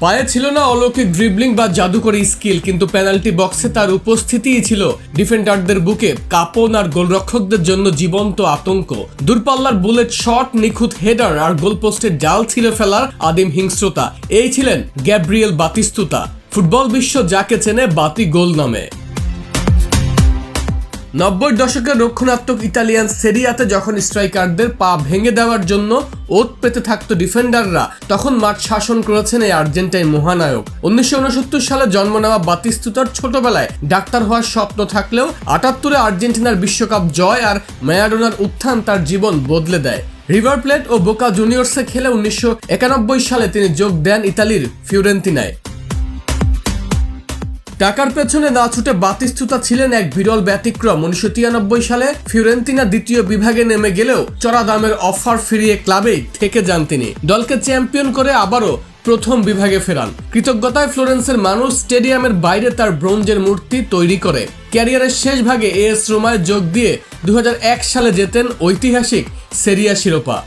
পায়ে ছিল না অলৌকিক ড্রিবলিং বা জাদুকরী স্কিল, কিন্তু পেনাল্টি বক্সে তার উপস্থিতিই ছিল ডিফেন্ডারদের বুকে কাঁপন আর গোলরক্ষকদের জন্য জীবন্ত আতঙ্ক। দূরপাল্লার বুলেট শট, নিখুঁত হেডার আর গোলপোস্টের জাল ছিঁড়ে ফেলার আদিম হিংস্রতা, এই ছিলেন গ্যাব্রিয়েল বাতিস্তুতা। ফুটবল বিশ্ব যাকে চেনে বাতি গোল নামে। 90 দশকের রক্ষণাত্মক ইতালিয়ান সেরিয়াতে যখন স্ট্রাইকারদের পা ভেঙে দেওয়ার জন্য ওত পেতে থাকতো ডিফেন্ডাররা, তখন মাঠ শাসন করেছেন এই আর্জেন্টাইন মহানায়ক। 1969 সালে জন্ম নেওয়া বাতিস্তুতার ছোটবেলায় ডাক্তার হওয়ার স্বপ্ন থাকলেও 78-এ আর্জেন্টিনার বিশ্বকাপ জয় আর ম্যারাডোনার উত্থান তার জীবন বদলে দেয়। রিভার প্লেট ও বোকা জুনিয়র্সে খেলে 1991 সালে তিনি যোগ দেন ইতালির ফিওরেন্তিনায়। টাকার পেছনে না ছুটে বাতিস্তুতা ছিলেন এক বিরল ব্যতিক্রম। 1993 সালে ফিওরেন্তিনা দ্বিতীয় বিভাগে নেমে গেলেও চড়া দামের অফার ফিরিয়ে ক্লাবেই থেকে যান তিনি। দলকে চ্যাম্পিয়ন করে আবারও প্রথম বিভাগে ফেরান। কৃতজ্ঞতায় ফ্লোরেন্সের মানুষ স্টেডিয়ামের বাইরে তার ব্রোঞ্জের মূর্তি তৈরি করে। ক্যারিয়ারের শেষ ভাগে এএস রোমায় যোগ দিয়ে 2001 সালে জেতেন ঐতিহাসিক সেরিয়া শিরোপা।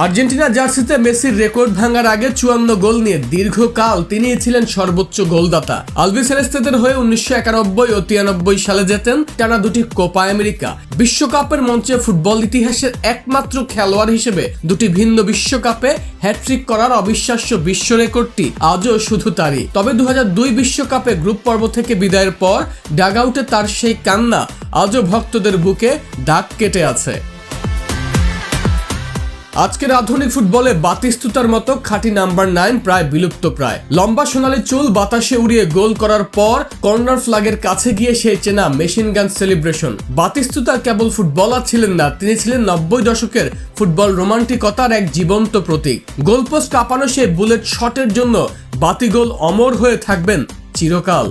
আর্জেন্টিনা জার্সিতে মেসির রেকর্ড ভাঙার আগে 54 গোল নিয়ে দীর্ঘকাল তিনিই ছিলেন সর্বোচ্চ গোলদাতা। আলবিসেলেস্তেদের হয়ে 1991 ও 93 সালে জেতেন টানা দুটি কোপা আমেরিকা। বিশ্বকাপের মঞ্চে ফুটবল ইতিহাসের একমাত্র খেলোয়াড় হিসেবে দুটি ভিন্ন বিশ্বকাপে হ্যাট্রিক করার অবিশ্বাস্য বিশ্ব রেকর্ডটি আজও শুধু তারই। তবে 2002 বিশ্বকাপে গ্রুপ পর্ব থেকে বিদায়ের পর ডাগআউটে তার সেই কান্না আজও ভক্তদের বুকে দাগ কেটে আছে। আজকের আধুনিক ফুটবলে বাতিস্তুতার মতো খাঁটি নাম্বার 9 প্রায় বিলুপ্ত প্রায়। লম্বা সোনালী চুল বাতাসে উড়িয়ে গোল করার পর কর্নার ফ্ল্যাগের কাছে গিয়ে সেই চেনা মেশিন গান সেলিব্রেশন। বাতিস্তুতা কেবল ফুটবলার ছিলেন না, তিনি ছিলেন 90 দশকের ফুটবল রোমান্টিকতার এক জীবন্ত প্রতীক। গোলপোস্ট কাঁপানো সেই বুলেট শটের জন্য বাতিগোল অমর হয়ে থাকবেন চিরকাল।